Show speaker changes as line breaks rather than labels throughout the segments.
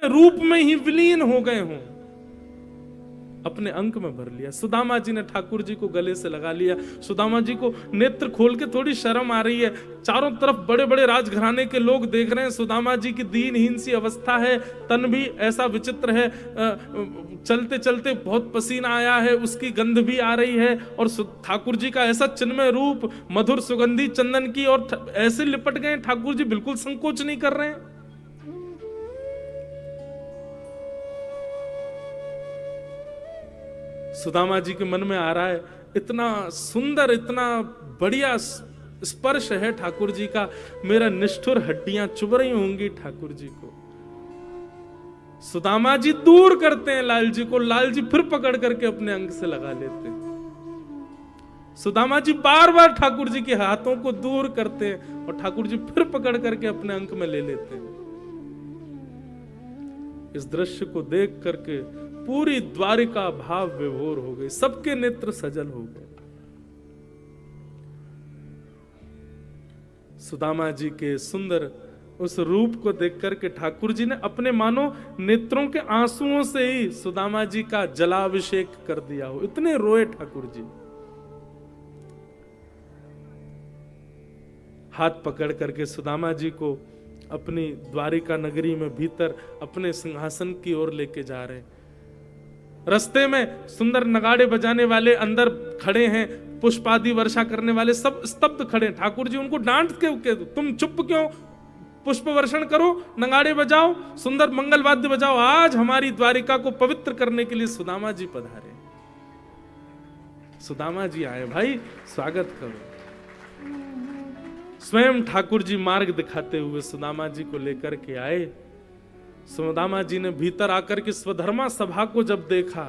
रूप में ही विलीन हो गए हों, अपने अंक में भर लिया। सुदामा जी ने ठाकुर जी को गले से लगा लिया। सुदामा जी को नेत्र खोल के थोड़ी शर्म आ रही है, चारों तरफ बड़े बड़े राजघराने के लोग देख रहे हैं, सुदामा जी की दीनहीन सी अवस्था है, तन भी ऐसा विचित्र है, चलते चलते बहुत पसीना आया है, उसकी गंध भी आ रही है, और ठाकुर जी का ऐसा चिन्मय रूप, मधुर सुगंधी चंदन की, और ऐसे लिपट गए ठाकुर जी, बिल्कुल संकोच नहीं कर रहे हैं। सुदामा जी के मन में आ रहा है, इतना सुंदर, इतना बढ़िया स्पर्श है ठाकुर जी का, मेरा निष्ठुर हड्डियां चुभ रही होंगी ठाकुर जी को। सुदामा जी दूर करते हैं लाल जी को, लाल जी फिर पकड़ करके अपने अंग से लगा लेते हैं। सुदामा जी बार बार ठाकुर जी के हाथों को दूर करते हैं, और ठाकुर जी फिर पकड़ करके अपने अंक में ले लेते हैं। इस दृश्य को देख करके पूरी द्वारिका भाव विभोर हो गई, सबके नेत्र सजल हो गए। सुदामा जी के सुंदर उस रूप को देख करके ठाकुर जी ने अपने मानो नेत्रों के आंसुओं से ही सुदामा जी का जलाभिषेक कर दिया हो, इतने रोए ठाकुर जी। हाथ पकड़ करके सुदामा जी को अपनी द्वारिका नगरी में भीतर अपने सिंहासन की ओर लेके जा रहे हैं। रास्ते में सुंदर नगाड़े बजाने वाले अंदर खड़े हैं, पुष्पादि वर्षा करने वाले सब स्तब्ध खड़े हैं। ठाकुर जी उनको डांट के तुम चुप क्यों, पुष्प वर्षण करो, नगाड़े बजाओ, सुंदर मंगल वाद्य बजाओ, आज हमारी द्वारिका को पवित्र करने के लिए सुदामा जी पधारे। सुदामा जी आए, भाई स्वागत करो। स्वयं ठाकुर जी मार्ग दिखाते हुए सुदामा जी को लेकर के आए। सुदामा जी ने भीतर आकर के स्वधर्मा सभा को जब देखा,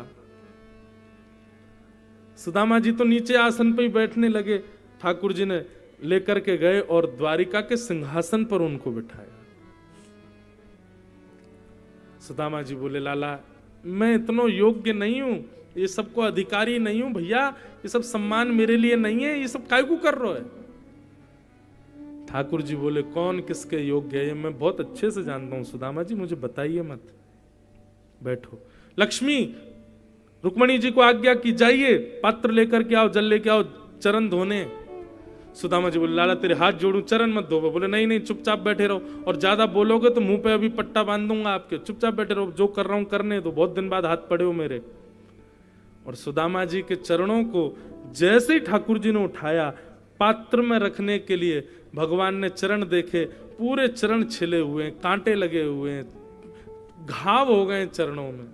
सुदामा जी तो नीचे आसन पर ही बैठने लगे, ठाकुर जी ने लेकर के गए और द्वारिका के सिंहासन पर उनको बिठाया। सुदामा जी बोले, लाला मैं इतना योग्य नहीं हूं, ये सबको अधिकारी नहीं हूं भैया, ये सब सम्मान मेरे लिए नहीं है, ये सब काय को कर रहे है। ठाकुर जी बोले, कौन किसके योग्य है मैं बहुत अच्छे से जानता हूं सुदामा जी, मुझे बताइए मत, बैठो। लक्ष्मी रुक्मणी जी को आज्ञा की, जाइए पात्र लेकर के आओ, जल लेके आओ, चरण धोने। सुदामा जी बोले, लाला तेरे हाथ जोड़ूं, चरण मत धो। बोले नहीं नहीं, चुपचाप बैठे रहो, और ज्यादा बोलोगे तो मुंह पे अभी पट्टा बांध दूंगा आपके, चुपचाप बैठे रहो, जो कर रहा हूं करने दो, बहुत दिन बाद हाथ पड़े हो मेरे। और सुदामा जी के चरणों को जैसे ही ठाकुर जी ने उठाया पात्र में रखने के लिए, भगवान ने चरण देखे, पूरे चरण छिले हुए हैं, कांटे लगे हुए हैं, घाव हो गए चरणों में।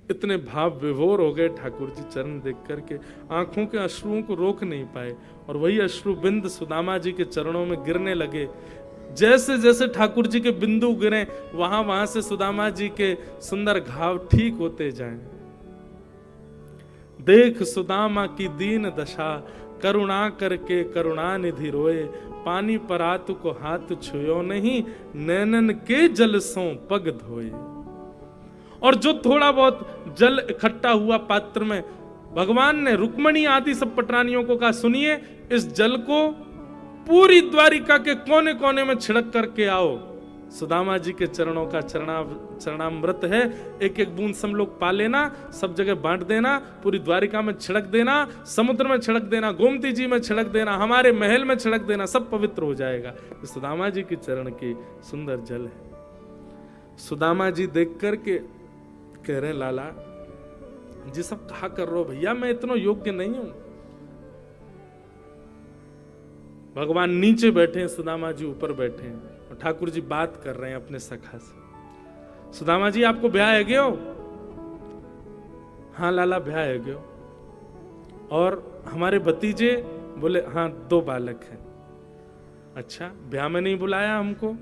इतने भाव विभोर हो गए ठाकुर जी चरण देख करके, आंखों के अश्रुओं को रोक नहीं पाए, और वही अश्रु बिंद सुदामा जी के चरणों में गिरने लगे। जैसे जैसे ठाकुर जी के बिंदु गिरे, वहां वहां से सुदामा जी के सुंदर घाव ठीक होते जाएं। देख सुदामा की दीन दशा, करुणा करके करुणा निधि रोए, पानी परातु को हाथ छुयो नहीं, नैनन के जल सो पग धोए। और जो थोड़ा बहुत जल इकट्ठा हुआ पात्र में, भगवान ने रुक्मणी आदि सब पटरानियों को कहा, सुनिए इस जल को पूरी द्वारिका के कोने कोने में छिड़क करके आओ। सुदामा जी के चरणों का चरणामृत है, एक एक बूंद सब लोग पा लेना, सब जगह बांट देना, पूरी द्वारिका में छिड़क देना, समुद्र में छिड़क देना, गोमती जी में छिड़क देना, हमारे महल में छिड़क देना, सब पवित्र हो जाएगा। सुदामा जी के चरण की सुंदर जल है। सुदामा जी देख करके कह रहे, लाला जी सब कहा कर रहे हो भैया, मैं इतना योग्य नहीं हूं। भगवान नीचे बैठे हैं, सुदामा जी ऊपर बैठे हैं, और ठाकुर जी बात कर रहे हैं अपने सखा से। सुदामा जी आपको ब्याह है गयो? हाँ लाला ब्याह है गयो। और हमारे भतीजे? बोले हाँ 2 बालक हैं। अच्छा ब्याह में नहीं बुलाया हमको?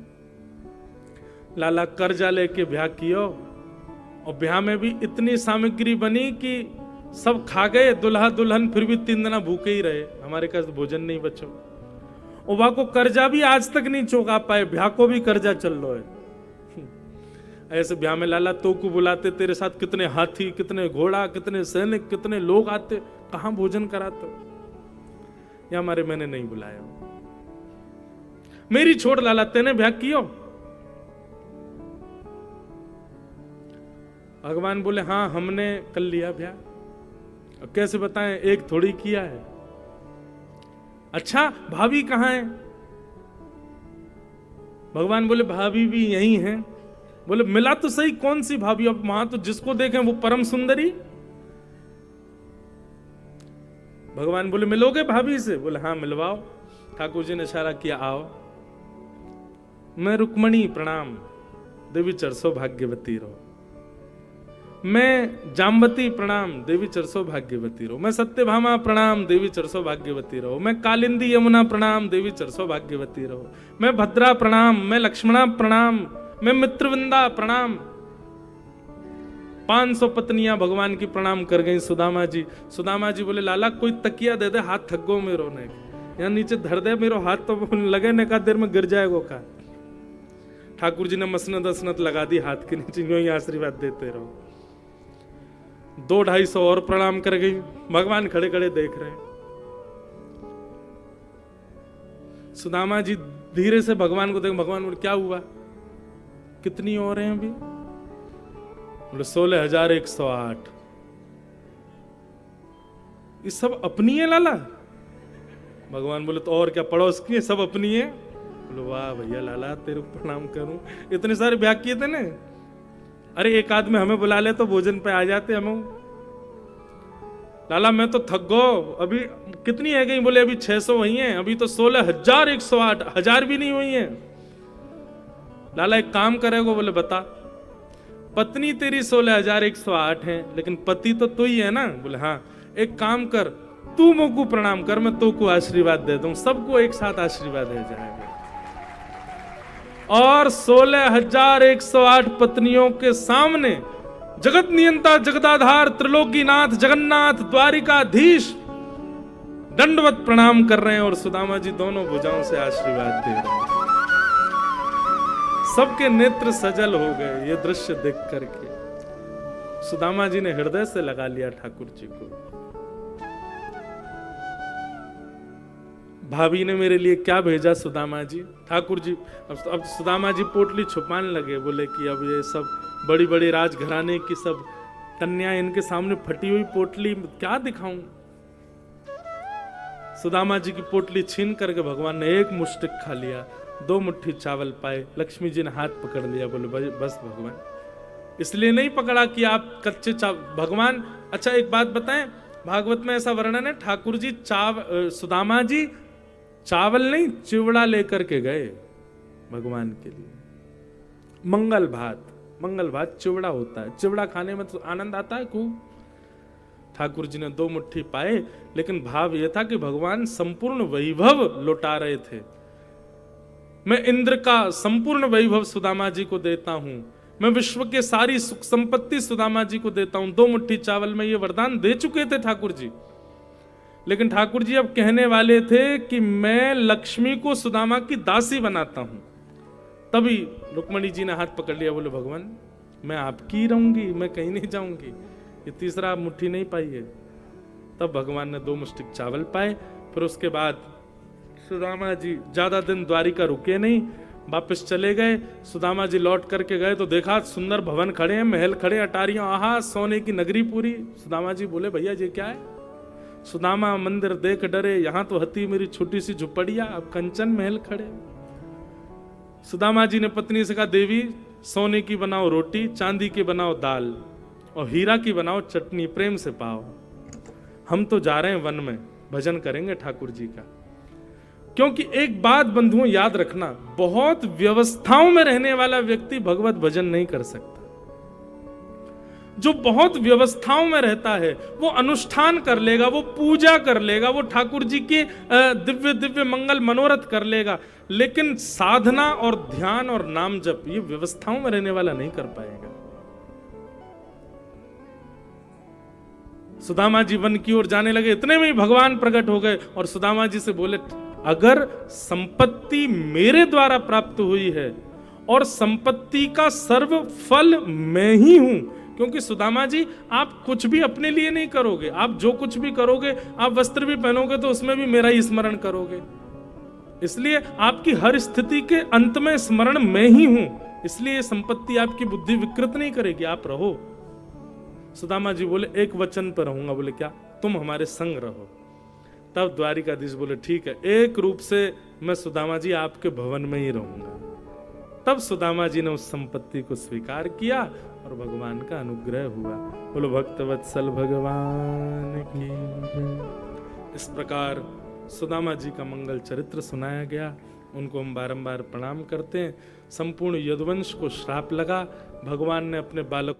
लाला कर्जा लेके ब्याह कियो, और ब्याह में भी इतनी सामग्री बनी कि सब खा गए दुल्हा दुल्हन, फिर भी 3 दिन भूखे ही रहे, हमारे पास भोजन नहीं बचो। वहां को कर्जा भी आज तक नहीं चुका पाए, ब्याह को भी कर्जा चल रहा है। ऐसे ब्याह में लाला तो को बुलाते, तेरे साथ कितने हाथी, कितने घोड़ा, कितने सैनिक, कितने लोग आते, कहां भोजन कराते? या हमारे मैंने नहीं बुलाया। मेरी छोड़ लाला, तेने ब्याह कियो? भगवान बोले हाँ हमने कर लिया ब्याह। अब कैसे बताएं, एक थोड़ी किया है। अच्छा भाभी कहाँ है? भगवान बोले भाभी भी यही है। बोले मिला तो सही, कौन सी भाभी? अब वहां तो जिसको देखें वो परम सुंदरी। भगवान बोले मिलोगे भाभी से? बोले हाँ मिलवाओ। ठाकुर जी ने इशारा किया आओ। मैं रुक्मणी प्रणाम, देवी चरसो भाग्यवती रहो। मैं जाम्बती प्रणाम, देवी चरसो भाग्यवती रहो। मैं सत्यभामा प्रणाम, देवी चरसो भाग्यवती रहो। मैं कालिंदी यमुना प्रणाम, देवी चरसो भाग्यवती रहो। मैं भद्रा प्रणाम, मैं लक्ष्मणा प्रणाम, मैं मित्रविंदा प्रणाम। 500 पत्नियां भगवान की प्रणाम कर गई सुदामा जी। सुदामा जी बोले लाला कोई तकिया दे दे, हाथ थक गो मेरो ने, यहाँ नीचे धर दे मेरो हाथ, तो लगे ने का देर में गिर जाएगो का। ठाकुर जी ने मसनत असनत लगा दी हाथ के नीचे, यूं ही आशीर्वाद देते रहो। 200-250 और प्रणाम कर गई। भगवान खड़े खड़े देख रहे हैं। सुदामा जी धीरे से भगवान को देख, भगवान बोले क्या हुआ, कितनी और हैं अभी? बोले 16,108। ये सब अपनी है लाला? भगवान बोले तो और क्या, पड़ोस की है, सब अपनी है। बोले वाह भैया लाला तेरे को प्रणाम करूं, इतने सारे ब्याह किए थे ना। अरे एक आदमी हमें बुला ले तो भोजन पे आ जाते हम। लाला मैं तो थक गो, अभी कितनी है गई? बोले अभी 600 हुई हैं, अभी तो 16,108, 1000 भी नहीं हुई हैं। लाला एक काम करेगो? बोले बता। पत्नी तेरी 16,108 है, लेकिन पति तो तू ही है ना? बोले हाँ। एक काम कर, तू मुझको प्रणाम कर, मैं तो को आशीर्वाद दे दूं, सबको एक साथ आशीर्वाद दे जाएगा। और 16,108 पत्नियों के सामने जगत नियंता, जगदाधार, त्रिलोकीनाथ, जगन्नाथ, द्वारिकाधीश दंडवत प्रणाम कर रहे हैं और सुदामा जी दोनों भुजाओं से आशीर्वाद दे रहे हैं। सबके नेत्र सजल हो गए ये दृश्य देख करके। सुदामा जी ने हृदय से लगा लिया ठाकुर जी को। भाभी ने मेरे लिए क्या भेजा सुदामा जी? ठाकुर जी अब सुदामा जी पोटली छुपाने लगे। बोले कि अब ये सब बड़ी बड़ी राजघराने की सब कन्या, इनके सामने फटी हुई पोटली क्या दिखाऊं? सुदामा जी की पोटली छीन करके भगवान ने एक मुष्टिक खा लिया, 2 मुट्ठी चावल पाए। लक्ष्मी जी ने हाथ पकड़ लिया। बोले बस भगवान, इसलिए नहीं पकड़ा कि आप कच्चे भगवान। अच्छा एक बात बताएं, भागवत में ऐसा वर्णन है, ठाकुर जी सुदामा जी चावल नहीं चिवड़ा लेकर के गए भगवान के लिए। मंगल भात चिवड़ा होता है, चिवड़ा खाने में तो आनंद आता है खूब। ठाकुर जी ने 2 मुट्ठी पाए, लेकिन भाव यह था कि भगवान संपूर्ण वैभव लौटा रहे थे। मैं इंद्र का संपूर्ण वैभव सुदामा जी को देता हूं, मैं विश्व के सारी सुख संपत्ति सुदामा जी को देता हूं। 2 मुट्ठी चावल में ये वरदान दे चुके थे ठाकुर जी। लेकिन ठाकुर जी अब कहने वाले थे कि मैं लक्ष्मी को सुदामा की दासी बनाता हूं। तभी रुक्मणी जी ने हाथ पकड़ लिया। बोले भगवान मैं आपकी रहूंगी, मैं कहीं नहीं जाऊंगी, ये तीसरा मुट्ठी नहीं पाई है। तब भगवान ने 2 मुष्टिक चावल पाए। फिर उसके बाद सुदामा जी ज्यादा दिन द्वारिका रुके नहीं, वापस चले गए। सुदामा जी लौट करके गए तो देखा सुंदर भवन खड़े हैं, महल खड़े, अटारियां, आहा सोने की नगरी पूरी। सुदामा जी बोले भैया ये क्या है? सुदामा मंदिर देख डरे, यहां तो हती मेरी छोटी सी झुपड़िया, अब कंचन महल खड़े। सुदामा जी ने पत्नी से कहा देवी सोने की बनाओ रोटी, चांदी की बनाओ दाल और हीरा की बनाओ चटनी, प्रेम से पाओ। हम तो जा रहे हैं वन में, भजन करेंगे ठाकुर जी का। क्योंकि एक बात बंधुओं याद रखना, बहुत व्यवस्थाओं में रहने वाला व्यक्ति भगवत भजन नहीं कर सकता। जो बहुत व्यवस्थाओं में रहता है वो अनुष्ठान कर लेगा, वो पूजा कर लेगा, वो ठाकुर जी के दिव्य दिव्य मंगल मनोरथ कर लेगा, लेकिन साधना और ध्यान और नाम जप ये व्यवस्थाओं में रहने वाला नहीं कर पाएगा। सुदामा जी वन की ओर जाने लगे, इतने में ही भगवान प्रकट हो गए और सुदामा जी से बोले अगर संपत्ति मेरे द्वारा प्राप्त हुई है और संपत्ति का सर्व फल मैं ही हूं, क्योंकि सुदामा जी आप कुछ भी अपने लिए नहीं करोगे, आप जो कुछ भी करोगे, आप वस्त्र भी पहनोगे तो उसमें भी मेरा ही स्मरण करोगे। इसलिए आपकी हर स्थिति के अंत में स्मरण मैं ही हूं, इसलिए संपत्ति आपकी बुद्धि विकृत नहीं करेगी, आप रहो। सुदामा जी बोले एक वचन पर रहूंगा। बोले क्या? तुम हमारे संग रहो। तब द्वारिकाधीश बोले ठीक है, एक रूप से मैं सुदामा जी आपके भवन में ही रहूंगा। तब सुदामा जी ने उस संपत्ति को स्वीकार किया और भगवान का अनुग्रह हुआ। बोलो भक्तवत्सल भगवान की जय। इस प्रकार सुदामा जी का मंगल चरित्र सुनाया गया। उनको हम बारंबार प्रणाम करते हैं। संपूर्ण यदुवंश को श्राप लगा, भगवान ने अपने बालक